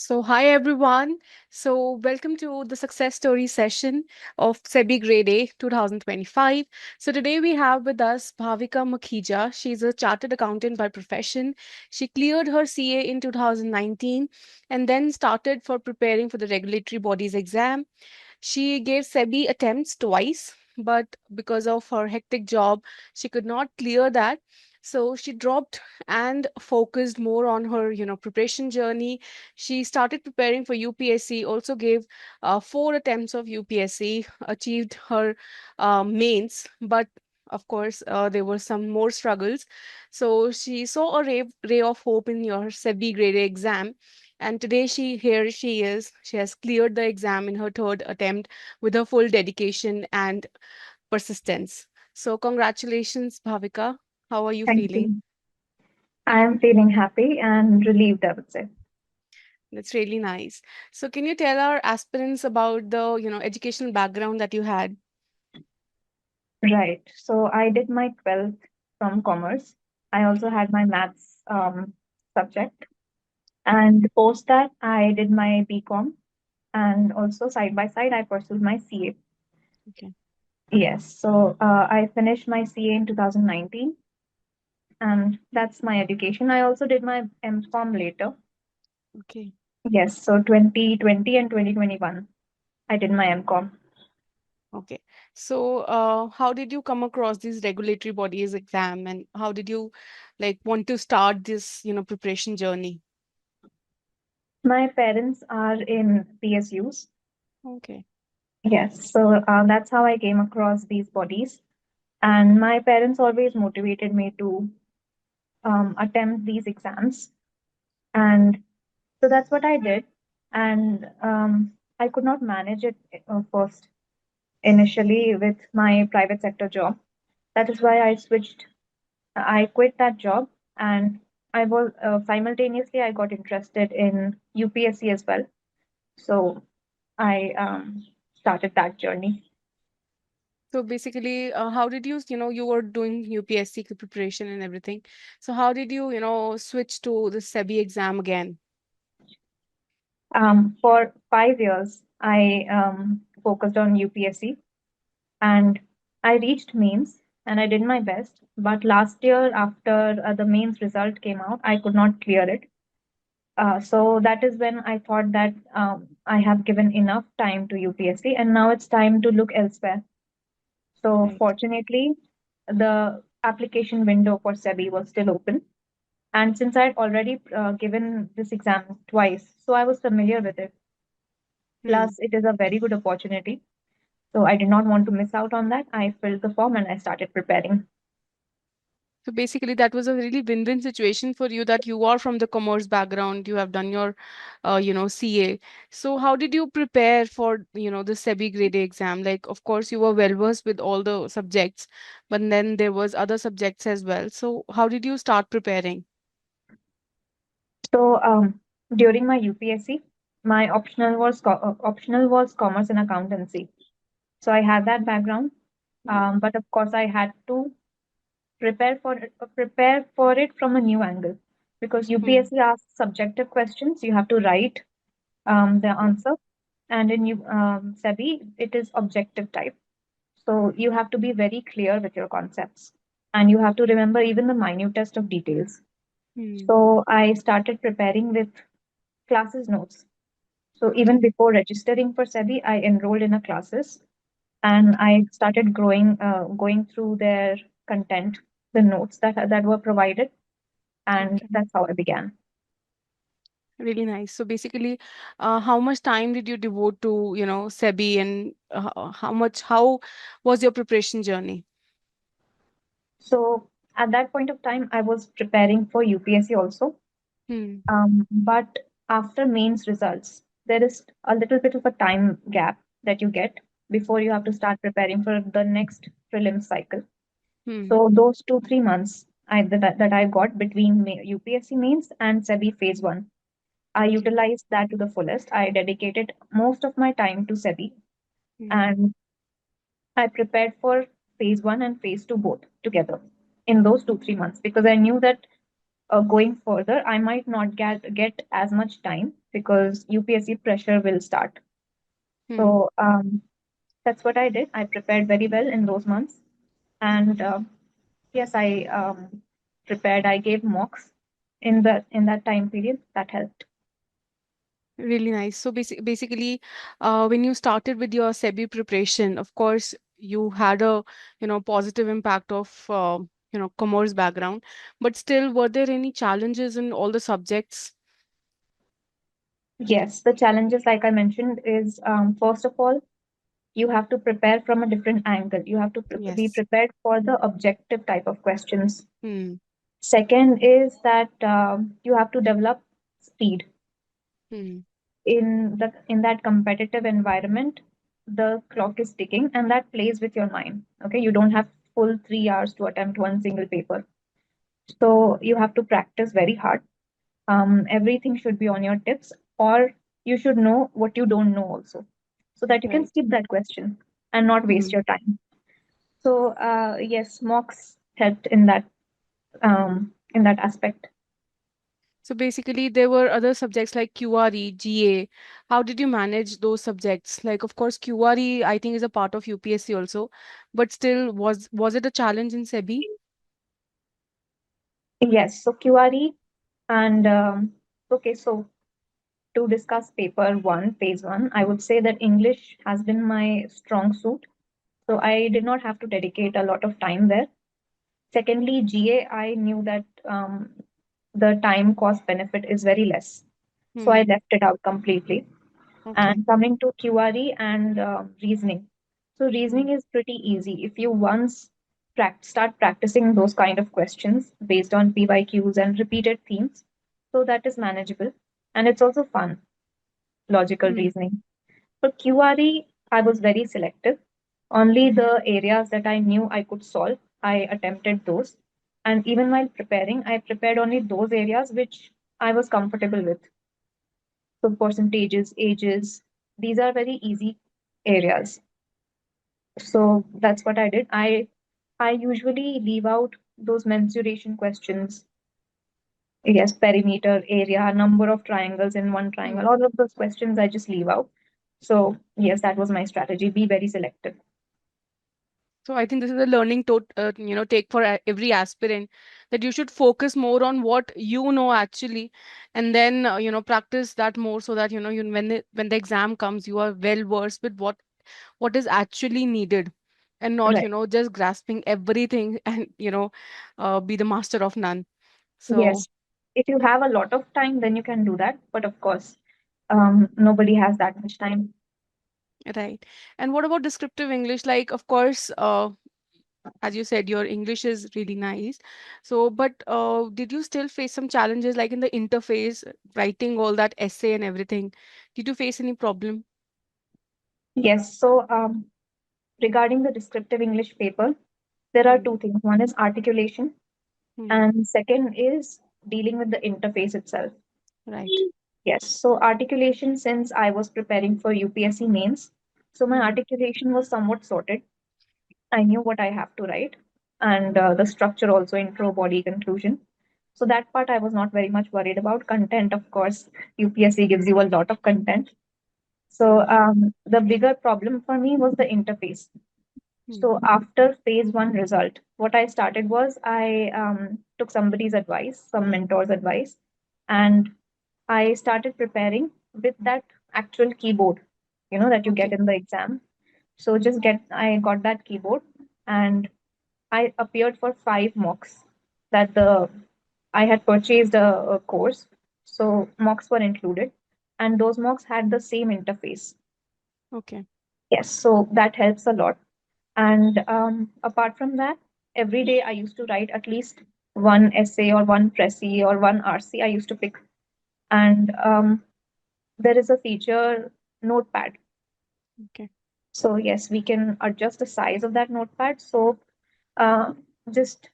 Hi everyone. Welcome to the success story session of SEBI Grade A 2025. Today we have with us Bhavika Makhija. She's a chartered accountant by profession. She cleared her CA in 2019 and then started for preparing for the regulatory bodies exam. She gave SEBI attempts twice, but because of her hectic job, she could not clear that. So she dropped and focused more on her, preparation journey. She started preparing for UPSC, also gave four attempts of UPSC, achieved her mains, but of course, there were some more struggles. So she saw a ray of hope in your SEBI grade A exam, and today she is. She has cleared the exam in her third attempt with her full dedication and persistence. So congratulations, Bhavika. How are you Thank feeling? you. I am feeling happy and relieved, I would say. That's really nice. So can you tell our aspirants about the, educational background that you had? Right. So I did my 12th from commerce. I also had my maths subject. And post that, I did my BCom. And also, side by side, I pursued my CA. Okay. Yes. So I finished my CA in 2019. And that's my education. I also did my MCom later. Okay. Yes. So 2020 and 2021, I did my MCom. Okay. How did you come across these regulatory bodies exam, and how did you like want to start this, preparation journey? My parents are in PSUs. Okay. Yes, so that's how I came across these bodies. And my parents always motivated me to attempt these exams. And so that's what I did. And I could not manage it first initially with my private sector job. That is why I quit that job. And I was simultaneously, I got interested in UPSC as well. So I started that journey. So basically, how did you, you were doing UPSC preparation and everything. So how did you, switch to the SEBI exam again? For 5 years, I focused on UPSC and I reached mains and I did my best. But last year, after the mains result came out, I could not clear it. So that is when I thought that I have given enough time to UPSC and now it's time to look elsewhere. So Right. fortunately, the application window for SEBI was still open. And since I had already given this exam twice, so I was familiar with it. Hmm. Plus, it is a very good opportunity. So I did not want to miss out on that. I filled the form and I started preparing. So basically, that was a really win-win situation for you that you are from the commerce background, you have done your, CA. So how did you prepare for, the SEBI grade A exam? Like, of course, you were well versed with all the subjects, but then there was other subjects as well. So how did you start preparing? So during my UPSC, my optional was commerce and accountancy. So I had that background, Hmm. but of course I had to prepare for it from a new angle because Hmm. UPSC asks subjective questions. You have to write the answer, and in SEBI it is objective type. So you have to be very clear with your concepts and you have to remember even the minutest of details. Hmm. So I started preparing with classes notes. So even Okay. before registering for SEBI, I enrolled in a classes and I started going through their content, the notes that were provided, and Okay. that's how I began. Really nice. So basically, how much time did you devote to, SEBI, and how was your preparation journey? So at that point of time, I was preparing for UPSC also. Hmm. But after mains results, there is a little bit of a time gap that you get before you have to start preparing for the next prelim cycle. Hmm. So those 2 3 months that I got between UPSC mains and SEBI phase one, I Okay. utilized that to the fullest. I dedicated most of my time to SEBI Hmm. and I prepared for phase one and phase two both together in those 2 3 months because I knew that going further, I might not get as much time. because UPSC pressure will start. Hmm. So that's what I did. I prepared very well in those months, and yes, I prepared. I gave mocks in that time period. That helped. Really nice. So basically, when you started with your SEBI preparation, of course, you had a, positive impact of, commerce background, but still, were there any challenges in all the subjects? Yes, the challenges, like I mentioned, is first of all, you have to prepare from a different angle. You have to be Yes. prepared for the objective type of questions. Hmm. Second is that you have to develop speed Hmm. in that competitive environment. The clock is ticking, and that plays with your mind. Okay, you don't have full 3 hours to attempt one single paper, so you have to practice very hard. Everything should be on your tips, or you should know what you don't know also, so that you can Right. skip that question and not waste Hmm. your time. So yes, mocks helped in that aspect. So basically, there were other subjects like QRE, GA. How did you manage those subjects? Like, of course, QRE, I think, is a part of UPSC also, but still, was it a challenge in SEBI? Yes, so QRE and okay, so to discuss paper one, phase one, I would say that English has been my strong suit. So I did not have to dedicate a lot of time there. Secondly, GA, I knew that the time cost benefit is very less. So I Hmm. left it out completely. Okay. And coming to QRE and reasoning. So Hmm. reasoning is pretty easy. If you once start practicing those kind of questions based on PYQs and repeated themes, so that is manageable. And it's also fun, logical Hmm. reasoning. For QRE, I was very selective. Only the areas that I knew I could solve, I attempted those. And even while preparing, I prepared only those areas which I was comfortable with. So percentages, ages, these are very easy areas. So that's what I did. I usually leave out those mensuration questions. Yes, perimeter, area, number of triangles in one triangle. Hmm. All of those questions I just leave out. So yes, that was my strategy. Be very selective. So I think this is a learning take for every aspirant, that you should focus more on what you know actually, and then practice that more, so that when the exam comes, you are well versed with what is actually needed, and not Right. just grasping everything and be the master of none. So Yes. If you have a lot of time, then you can do that. But of course, nobody has that much time. right. And what about descriptive English? Like, of course, as you said, your English is really nice. So, but did you still face some challenges, like in the interface, writing all that essay and everything? Did you face any problem? Yes. So regarding the descriptive English paper, there are Hmm. two things. One is articulation, Hmm. and second is dealing with the interface itself. Right. Yes. So articulation, since I was preparing for UPSC mains, so my Hmm. articulation was somewhat sorted. I knew what I have to write, and the structure also, intro, body, conclusion. So that part I was not very much worried about. Content, of course, UPSC gives you a lot of content. So Hmm. the bigger problem for me was the interface. Hmm. So after phase one result, what I started was I took somebody's advice, some mentor's advice, and I started preparing with that actual keyboard, that you get Okay. in the exam. So I got that keyboard, and I appeared for 5 mocks that I had purchased a course. So mocks were included, and those mocks had the same interface. Okay. Yes, so that helps a lot. And apart from that, every day I used to write at least one essay or one pressy or one RC I used to pick. And there is a feature, notepad. Okay. So yes, we can adjust the size of that notepad. So uh, just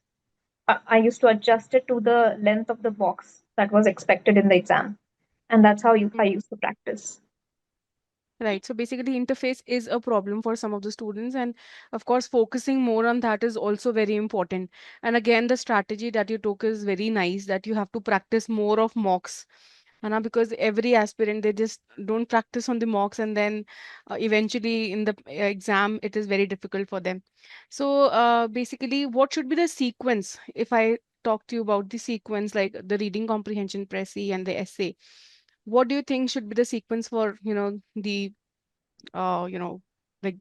I used to adjust it to the length of the box that was expected in the exam, and that's how I Hmm. used to practice. Right. So basically, interface is a problem for some of the students, and of course, focusing more on that is also very important. And again, the strategy that you took is very nice, that you have to practice more of mocks, Because every aspirant, they just don't practice on the mocks, and then eventually in the exam it is very difficult for them. So basically, what should be the sequence? If I talk to you about the sequence, like the reading comprehension, Pressy, and the essay, what do you think should be the sequence for the uh, you know like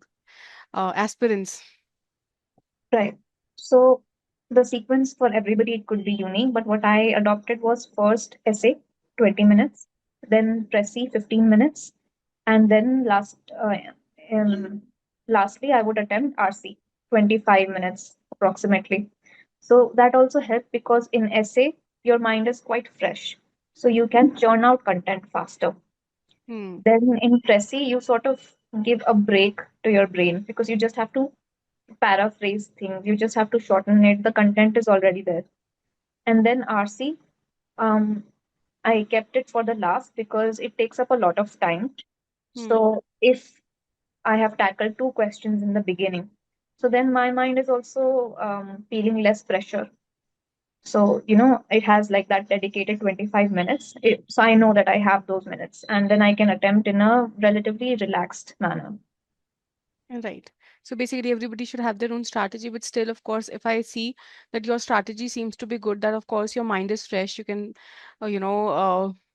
aspirants? Right. So the sequence for everybody it could be unique, but what I adopted was first essay, 20 minutes, then Pressy, 15 minutes, and then um, lastly, I would attempt RC, 25 minutes approximately. So that also helped because in essay, your mind is quite fresh. So you can churn out content faster. Hmm. Then in Pressy, you sort of give a break to your brain because you just have to paraphrase things. You just have to shorten it. The content is already there. And then RC, um, I kept it for the last because it takes up a lot of time. Hmm. So if I have tackled two questions in the beginning, so then my mind is also feeling less pressure. So, it has like that dedicated 25 minutes. So I know that I have those minutes and then I can attempt in a relatively relaxed manner. Right. So basically, everybody should have their own strategy, but still, of course, if I see that your strategy seems to be good, that of course your mind is fresh, you can,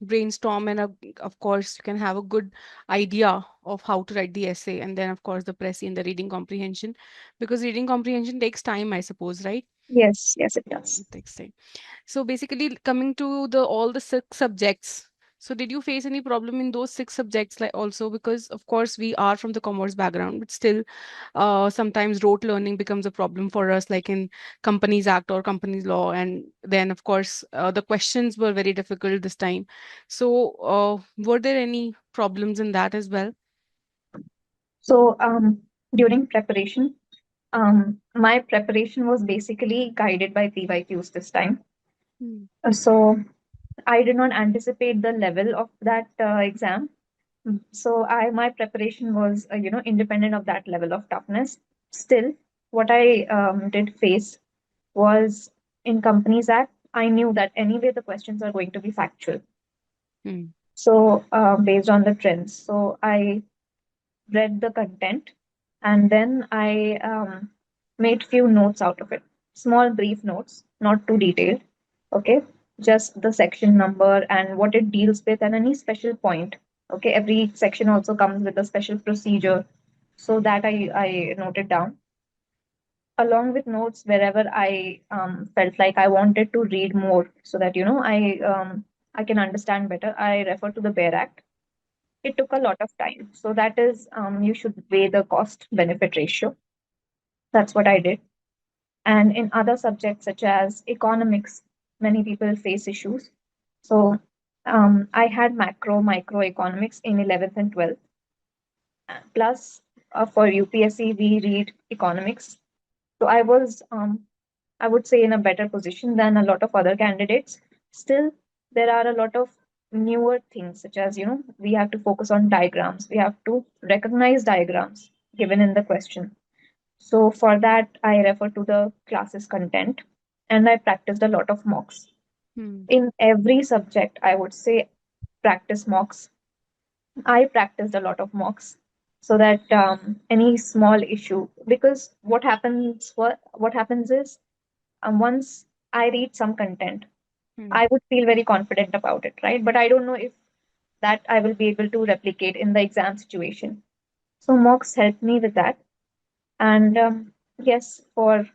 brainstorm, and of course, you can have a good idea of how to write the essay, and then, of course, the pressy and the reading comprehension, because reading comprehension takes time, I suppose, right? Yes, yes, it does. It takes time. So basically, coming to the all the six subjects. So did you face any problem in those six subjects, like also because of course we are from the commerce background, but still, sometimes rote learning becomes a problem for us, like in Companies Act or Companies Law, and then of course the questions were very difficult this time. So were there any problems in that as well? So during preparation, my preparation was basically guided by PYQs this time. Hmm. So I did not anticipate the level of that exam. So my preparation was independent of that level of toughness. Still, what I did face was in Companies Act. I knew that anyway the questions are going to be factual. Hmm. So based on the trends, so I read the content and then I made few notes out of it. Small brief notes, not too detailed. Okay, just the section number and what it deals with and any special point. Okay, every section also comes with a special procedure. So that I noted down along with notes wherever I felt like I wanted to read more so that I can understand better. I refer to the Bear Act. It took a lot of time. So that is, you should weigh the cost benefit ratio. That's what I did. And in other subjects such as economics, many people face issues. So I had microeconomics in 11th and 12th. Plus, for UPSC, we read economics. So I would say, in a better position than a lot of other candidates. Still, there are a lot of newer things, such as, we have to focus on diagrams. We have to recognize diagrams given in the question. So for that, I refer to the classes content and I practiced a lot of mocks. Hmm. In every subject, I would say practice mocks. I practiced a lot of mocks so that any small issue, because what happens is once I read some content, Hmm. I would feel very confident about it, right? But I don't know if that I will be able to replicate in the exam situation. So mocks helped me with that. And yes, for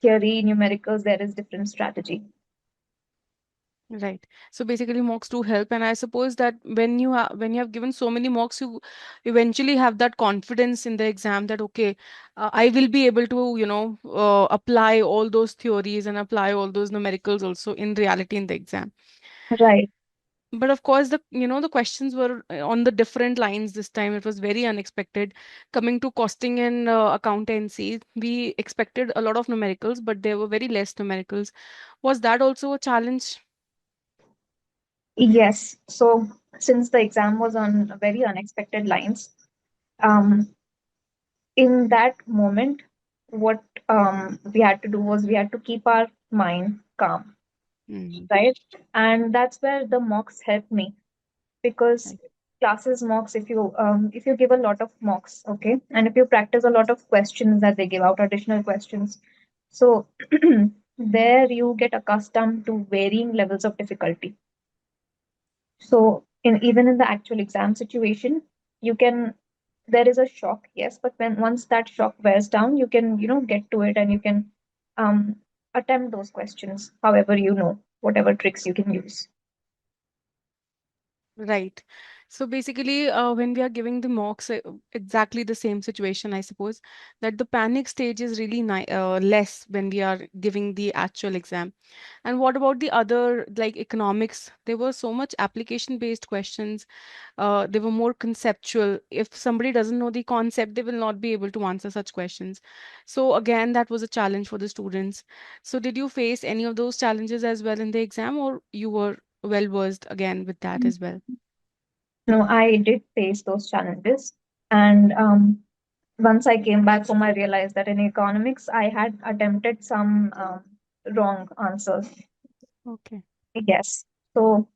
theory, numericals, there is different strategy. Right. So basically, mocks do help, and I suppose that when you have given so many mocks, you eventually have that confidence in the exam that okay, I will be able to apply all those theories and apply all those numericals also in reality in the exam. Right. But of course, the questions were on the different lines this time. It was very unexpected. Coming to costing and accountancy, we expected a lot of numericals, but there were very less numericals. Was that also a challenge? Yes. So since the exam was on very unexpected lines, um, in that moment, what we had to do was we had to keep our mind calm. Mm. right? And that's where the mocks helped me, because Right. classes mocks, if you give a lot of mocks, okay, and if you practice a lot of questions that they give out, additional questions, so there you get accustomed to varying levels of difficulty. So in even in the actual exam situation, you can there is a shock, yes, but when once that shock wears down, you can get to it, and you can um, attempt those questions however whatever tricks you can use. Right. So basically, when we are giving the mocks, exactly the same situation, I suppose, that the panic stage is really less when we are giving the actual exam. And what about the other, like economics? There were so much application-based questions. They were more conceptual. If somebody doesn't know the concept, they will not be able to answer such questions. So again, that was a challenge for the students. So did you face any of those challenges as well in the exam, or you were well versed again with that as well? No, I did face those challenges, and once I came back home, I realized that in economics I had attempted some wrong answers. Okay. Yes. So,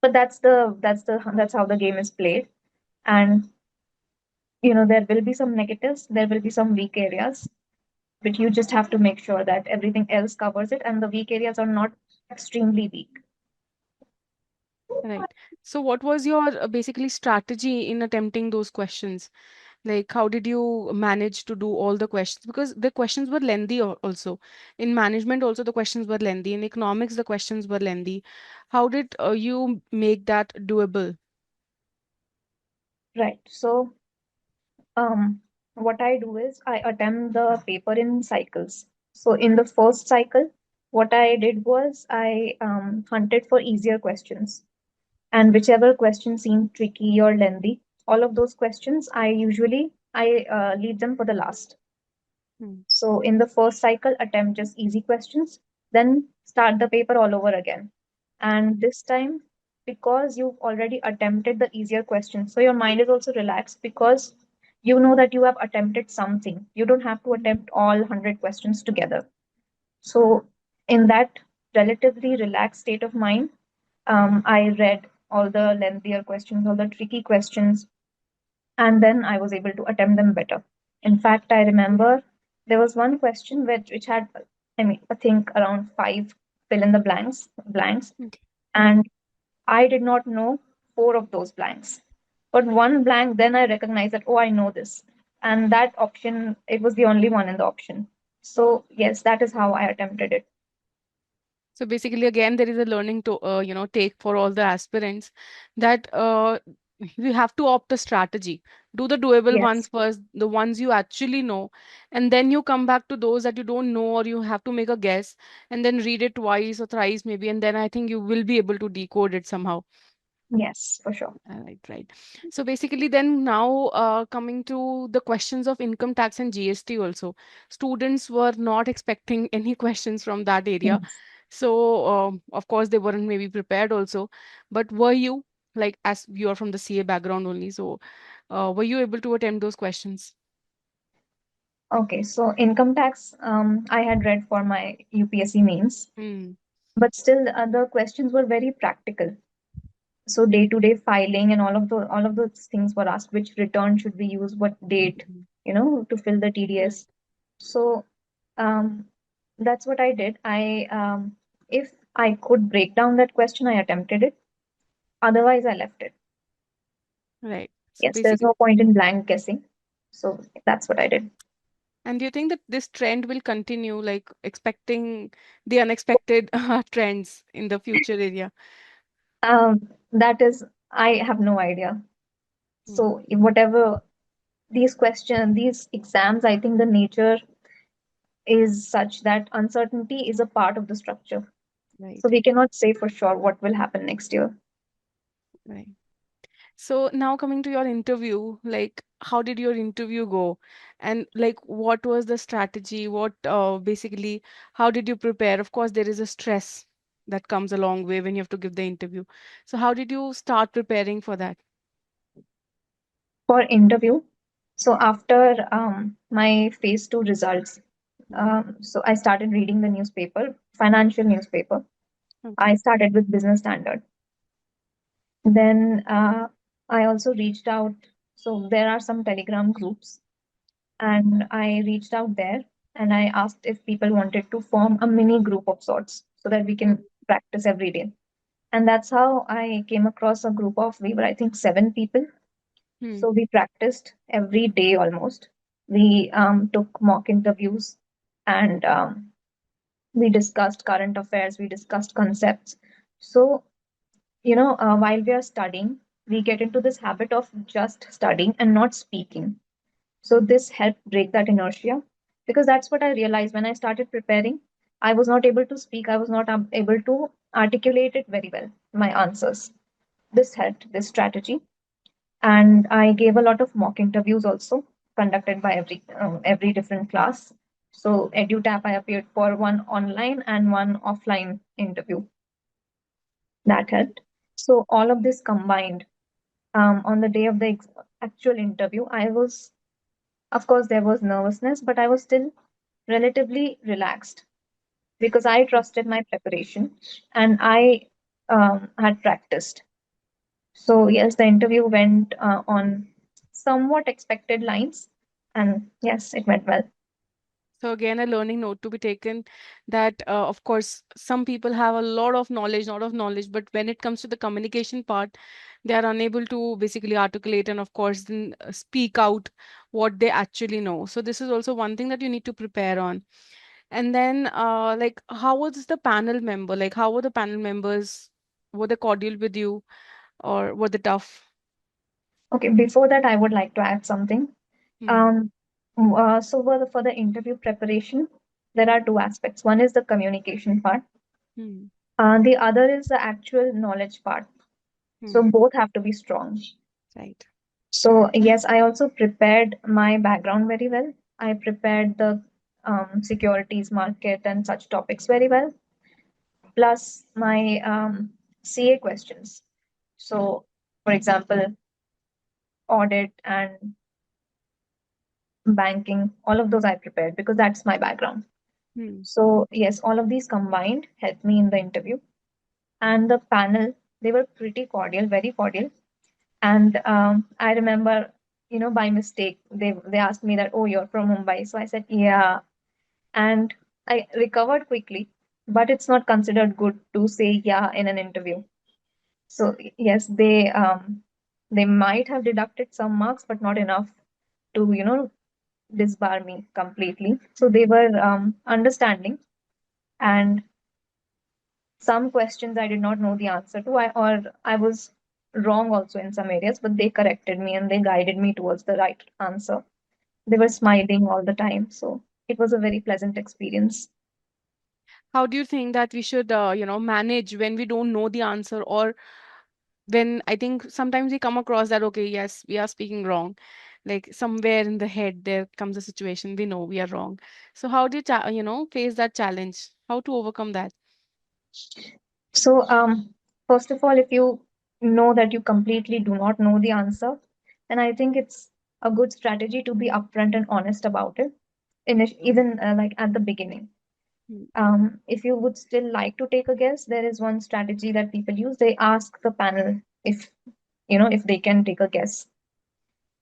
but that's how the game is played. And there will be some negatives, there will be some weak areas, but you just have to make sure that everything else covers it, and the weak areas are not extremely weak. Right. So what was your basically strategy in attempting those questions? Like, how did you manage to do all the questions? Because the questions were lengthy also. In management, also the questions were lengthy. In economics, the questions were lengthy. How did you make that doable? Right. So, what I do is I attempt the paper in cycles. So, in the first cycle, what I did was I hunted for easier questions, and whichever question seemed tricky or lengthy, all of those questions I leave them for the last. Hmm. So in the first cycle, attempt just easy questions, then start the paper all over again. And this time, because you've already attempted the easier questions, so your mind is also relaxed, because you know that you have attempted something. You don't have to attempt all 100 questions together. So in that relatively relaxed state of mind, I read all the lengthier questions, all the tricky questions, and then I was able to attempt them better. In fact, I remember there was one question which had, I think around five fill in the blanks, Okay. and I did not know four of those blanks. But one blank, then I recognized that, oh, I know this. And that option, it was the only one in the option. So, yes, that is how I attempted it. So basically, again, there is a learning to take for all the aspirants that you have to opt a strategy. Do the doable ones Yes, first, the ones you actually know, and then you come back to those that you don't know or you have to make a guess, and then read it twice or thrice maybe, and then I think you will be able to decode it somehow. yes, for sure. Right, right. So basically, then now coming to the questions of income tax and GST also, students were not expecting any questions from that area. Yes. So of course they weren't maybe prepared also. But were you, like as you are from the CA background only, so were you able to attempt those questions? Okay, so income tax, I had read for my UPSC mains, Hmm. but still the questions were very practical. So day-to-day filing and all of those things were asked. Which return should we use? What date? Mhm. To fill the Right, TDS. So um, that's what I did. If I could break down that question, I attempted it. Otherwise, I left it. right. So Yes, there's basically, no point in blank guessing. So that's what I did. and do you think that this trend will continue, like expecting the unexpected trends in the future area? That is, I have no idea. Hmm. So whatever these exams, I think the nature is such that uncertainty is a part of the structure. So Right, we cannot say for sure what will happen next year. right. So now coming to your interview, like how did your interview go? And like what was the strategy? What basically how did you prepare? Of course, there is a stress that comes a long way when you have to give the interview. So how did you start preparing for that? For interview, so after my phase 2 results, Mm. so I started reading the newspaper, financial newspaper. I Okay. started with business standard. Then I also reached out. So there are some Telegram groups, and I reached out there and I asked if people wanted to form a mini group of sorts so that we Hmm. can practice every day. And that's how I came across a group of, we were, I think, 7 people. Hmm. So we practiced every day almost. We took mock interviews, and we discussed current affairs, we discussed concepts. So, while we are studying, we get into this habit of just studying and not speaking. So this helped break that inertia, because that's what I realized when I started preparing. I was not able to speak, I was not able to articulate it very well, my answers. This helped, this strategy. And I gave a lot of mock interviews also, conducted by every different class. So EduTap, I appeared for one online and one offline interview. That helped. So all of this combined, on the day of the actual interview, I was, of course, there was nervousness, but I was still relatively relaxed because I trusted my preparation and I had practiced. So, yes, the interview went on somewhat expected lines, and yes, it went well. So again, a learning note to be taken that, of course, some people have a lot of knowledge, but when it comes to the communication part, they are unable to basically articulate and, of course, then speak out what they actually know. So this is also one thing that you need to prepare on. And then, like, how was the panel member? Like, how were the panel members? Were they cordial with you, or were they tough? Okay, before that, I would like to add something. Hmm. Um, so for the interview preparation, there are two aspects. One is the communication part, Hmm. the other is the actual knowledge part. So Hmm. both have to be strong. Right. So yes, I also prepared my background very well. I prepared the securities market and such topics very well, plus my CA questions. So, for example, audit and banking, all of those I prepared because that's my background. Hmm. So, yes, all of these combined helped me in the interview. And the panel, they were pretty cordial, very cordial. And I remember, by mistake, they asked me that, oh, you're from Mumbai. So I said, yeah. And I recovered quickly, but it's not considered good to say yeah in an interview. So yes, they might have deducted some marks, but not enough to disbar me completely. So they were understanding, and some questions I did not know the answer to, or I was wrong also in some areas, but they corrected me and they guided me towards the right answer. They were smiling all the time, so it was a very pleasant experience. How do you think that we should, manage when we don't know the answer, or when I think sometimes we come across that, okay, yes, we are speaking wrong. Like somewhere in the head, there comes a situation we know we are wrong. So how do you, face that challenge? How to overcome that? So, first of all, if you know that you completely do not know the answer, then I think it's a good strategy to be upfront and honest about it, even like at the beginning. Hmm. If you would still like to take a guess, there is one strategy that people use. They ask the panel if they can take a guess.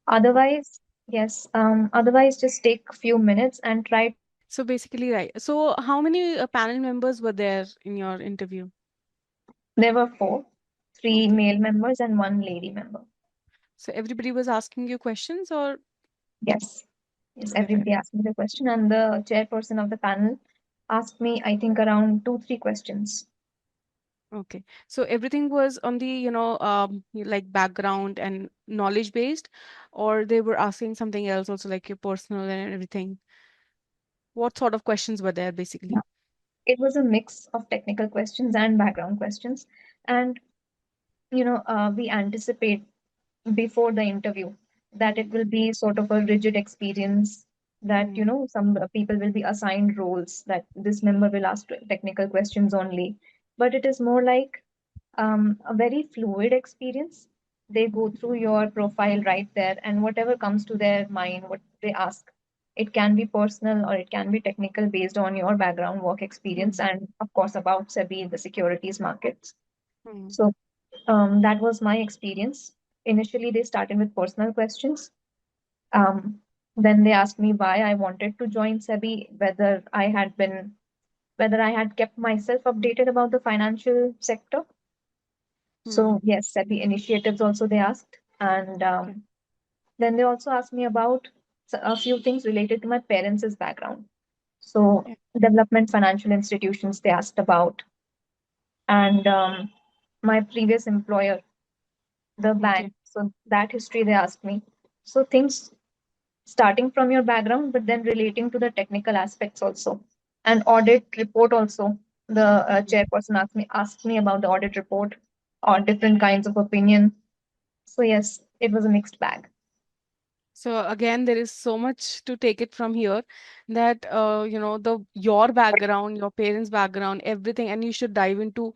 Otherwise, yes, otherwise just take a few minutes and try. So basically, right. So how many panel members were there in your interview? There were four, three Okay. male members and one lady member. So everybody was asking you questions, or Yes. Yes, okay. everybody asked me the question, and the chairperson of the panel asked me, I think, around two, three questions. Okay. So everything was on the, like background and knowledge based, or they were asking something else also, like your personal and everything. What sort of questions were there Yeah. basically? It was a mix of technical questions and background questions. And, we anticipate before the interview that it Hmm. will be sort of a rigid experience, that, Hmm. some people will be assigned roles, that this member will ask technical questions only. But it is more like a very fluid experience. They go through your profile right there, and whatever comes to their mind, what they ask. It can be personal or it can be technical based on your background, work experience, Hmm. and of course about SEBI, the securities markets. Hmm. So that was my experience. Initially, they started with personal questions. Um, then they asked me why I wanted to join SEBI, whether I had kept myself updated about the financial sector. Hmm. So yes, SEBI initiatives also they asked, and Okay. then they also asked me about a few things related to my parents' background. So Yeah. development financial institutions they asked about, and my previous employer, the bank. Okay. So that history they asked me. So things starting from your background, but then relating to the technical aspects also. And audit report also. The Hmm. chairperson asked me about the audit report or different kinds of opinion. So yes, it was a mixed bag. So again, there is so much to take it from here that the your background, your parents' background, everything, and you should dive into,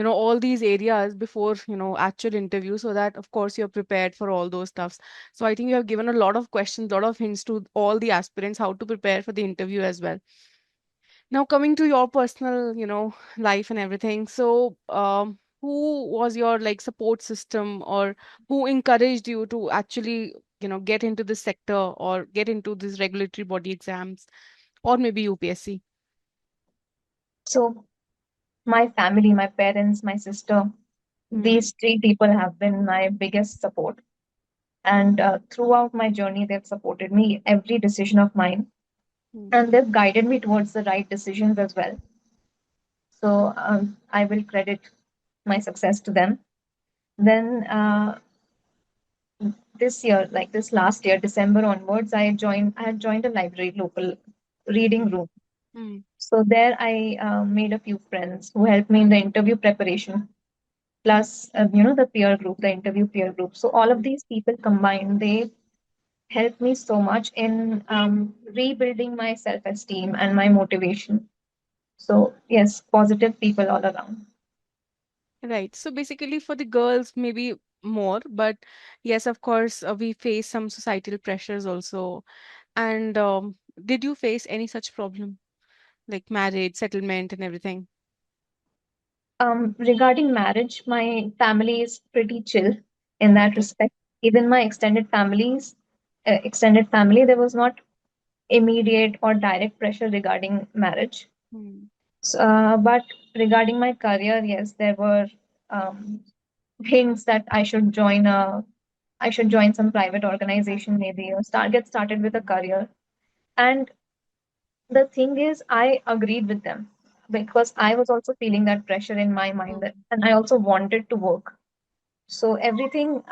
all these areas before, actual interview so that of course you're prepared for all those stuffs. So I think you have given a lot of questions, a lot of hints to all the aspirants how to prepare for the interview as well. Now coming to your personal, life and everything. So, who was your like support system or who encouraged you to actually, get into this sector or get into these regulatory body exams or maybe UPSC? So my family, my parents, my sister, Hmm. these three people have been my biggest support. And throughout my journey, they've supported me every decision of mine, Hmm. and they've guided me towards the right decisions as well. So I will credit my success to them. Then this year, like this last year, December onwards, I had joined a library, local reading room. Hmm. So there I made a few friends who helped me in the interview preparation, plus the peer group, the interview peer group. So all of Hmm. these people combined, they helped me so much in rebuilding my self-esteem and my motivation. So yes, positive people all around. Right. So basically for the girls, maybe more, but yes, of course, we face some societal pressures also. And did you face any such problem like marriage, settlement, and everything? Regarding marriage, my family is pretty chill in that Okay. respect. Even my extended family, there was not immediate or direct pressure regarding marriage. Hmm. So, but regarding my career, yes, there were um, hints that I should join some private organization, maybe, or get started with a career. And the thing is, I agreed with them because I was also feeling that pressure in my mind, Hmm. and I also wanted to work. So everything,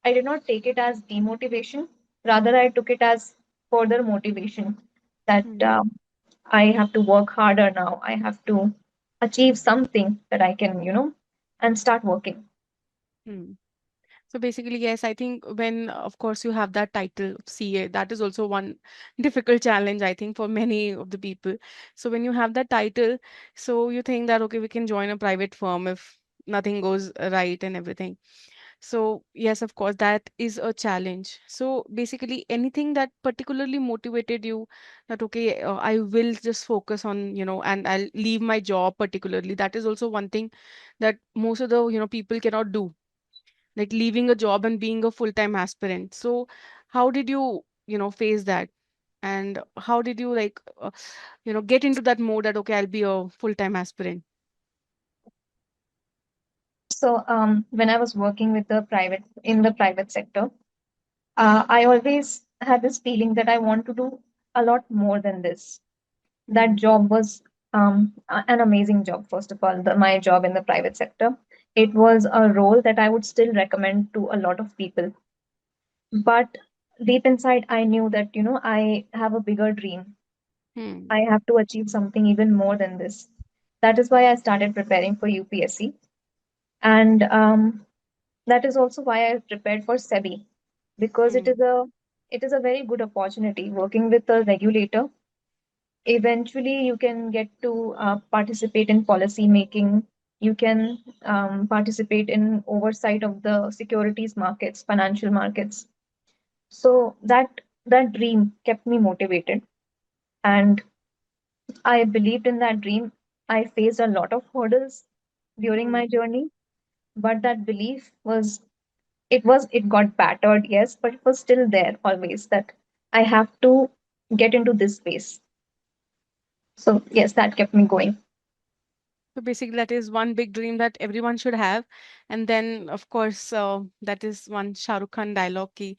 I did not take it as demotivation. Rather, I took it as further motivation that Hmm. I have to work harder now. I have to achieve something that I can, and start working. Hmm. So basically, yes, I think when, of course, you have that title of CA, that is also one difficult challenge, I think, for many of the people. So when you have that title, so you think that, okay, we can join a private firm if nothing goes right and everything. So yes, of course, that is a challenge. So basically, anything that particularly motivated you that, okay, I will just focus on, and I'll leave my job particularly. That is also one thing that most of the, people cannot do, like leaving a job and being a full-time aspirant. So how did you, face that? And how did you like, get into that mode that, okay, I'll be a full-time aspirant? So when I was working with the private sector, I always had this feeling that I want to do a lot more than this. That Hmm. job was an amazing job. First of all, my job in the private sector, it was a role that I would still recommend to a lot of people. But deep inside, I knew that I have a bigger dream. Hmm. I have to achieve something even more than this. That is why I started preparing for UPSC, and that is also why I prepared for SEBI, because Hmm. it is a very good opportunity working with a regulator. Eventually you can get to participate in policy making. You can participate in oversight of the securities markets, financial markets. So that that dream kept me motivated, and I believed in that dream. I faced a lot of hurdles during Hmm. my journey, but that belief it got battered, yes, but it was still there always, that I have to get into this space. So yes, that kept me going. So basically, that is one big dream that everyone should have. And then, of course, that is one Shah Rukh Khan dialogue ki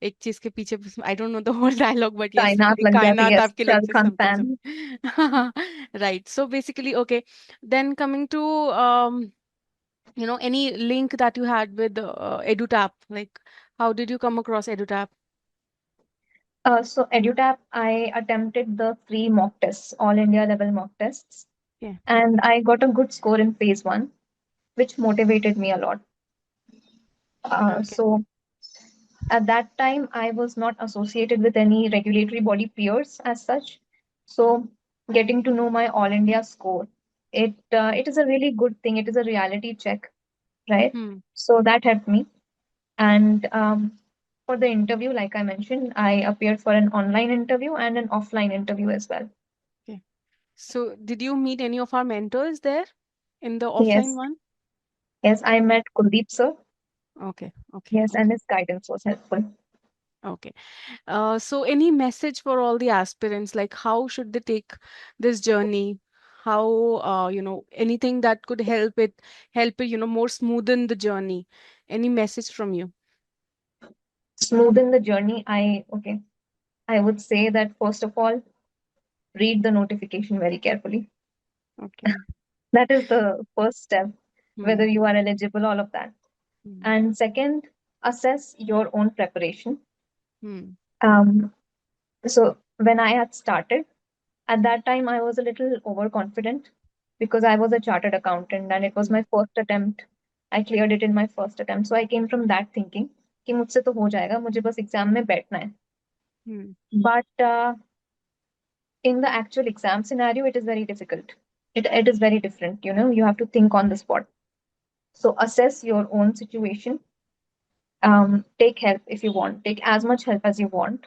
एक चीज के पीछे I don't know the whole dialogue, but yes, कायनात लग जाती, कायनात yes, आपके लग शाहरुख से Khan something fan. something. Right. So basically, okay. Then coming to any link that you had with EduTap, like how did you come across EduTap? So EduTap, I attempted the free mock tests, all India level mock tests, Yeah. and I got a good score in phase one, which motivated me a lot. Okay. So at that time, I was not associated with any regulatory body peers as such. So getting to know my all India score, it is a really good thing. It is a reality check, right? Hmm. So that helped me. And for the interview, like I mentioned, I appeared for an online interview and an offline interview as well. Okay. So did you meet any of our mentors there in the offline Yes, one? yes, I met Kuldeep sir. Okay. Okay. Yes, and Okay. his guidance was helpful. Okay. So any message for all the aspirants, like how should they take this journey? How, anything that could help it, more smoothen the journey. Any message from you? Smoothen the journey. I would say that first of all, read the notification very carefully. Okay. That is the first step, Hmm. whether you are eligible, all of that. Hmm. And second, assess your own preparation. Hmm. Um, so when I had started, at that time, I was a little overconfident because I was a chartered accountant and it was Hmm. my first attempt. I cleared it in my first attempt. So I came from that thinking कि मुझसे तो हो जाएगा, मुझे बस exam में बैठना है. Hmm. But in the actual exam scenario, it is very difficult. It is very different. You have to think on the spot. So assess your own situation. Take help if you want. Take as much help as you want,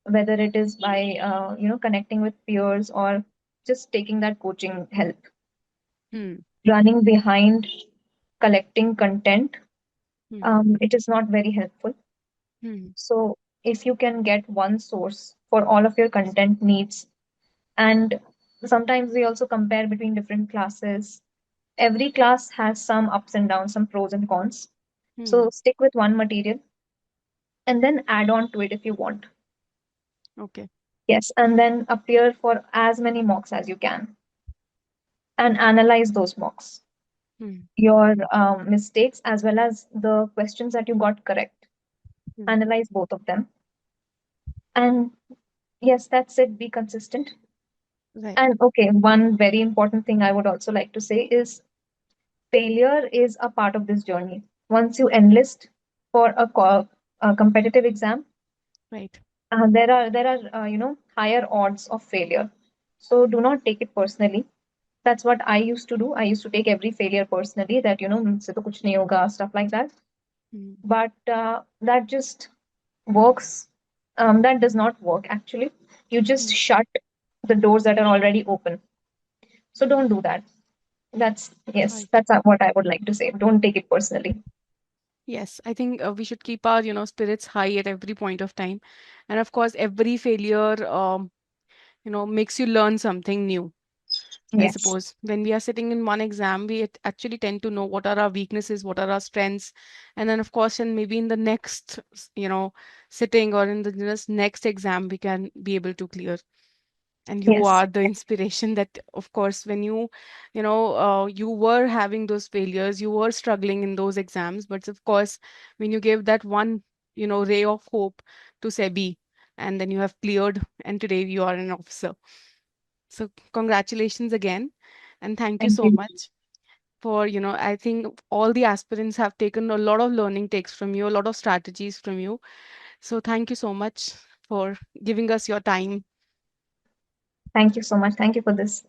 whether it is by connecting with peers or just taking that coaching help. Hmm. Running behind collecting content, Hmm. it is not very helpful. Hmm. So if you can get one source for all of your content needs, and sometimes we also compare between different classes. Every class has some ups and downs, some pros and cons. Hmm. So stick with one material and then add on to it if you want. Okay. Yes, and then appear for as many mocks as you can and analyze those mocks, Hmm. your mistakes as well as the questions that you got correct. Hmm. Analyze both of them. And yes, that's it. Be consistent. Right. And okay, one very important thing I would also like to say is failure is a part of this journey. Once you enlist for a competitive exam, Right. there are higher odds of failure. So do not take it personally. That's what I used to do. I used to take every failure personally. That मुझसे तो कुछ नहीं होगा, stuff like that. Hmm. But that just works. That does not work actually. You just Hmm. shut the doors that are already open. So don't do that. Yes, Right. that's what I would like to say. Don't take it personally. Yes, I think we should keep our, spirits high at every point of time. And of course, every failure, makes you learn something new. I Yes, suppose when we are sitting in one exam, we actually tend to know what are our weaknesses, what are our strengths, and then of course, and maybe in the next, sitting or in the just next exam, we can be able to clear. And you yes, are the inspiration that, of course, when you were having those failures, you were struggling in those exams, but of course, when you gave that one, ray of hope to SEBI, and then you have cleared, and today you are an officer. So congratulations again, and thank you thank so you. much for, I think all the aspirants have taken a lot of learning takes from you, a lot of strategies from you. So thank you so much for giving us your time. Thank you so much. Thank you for this.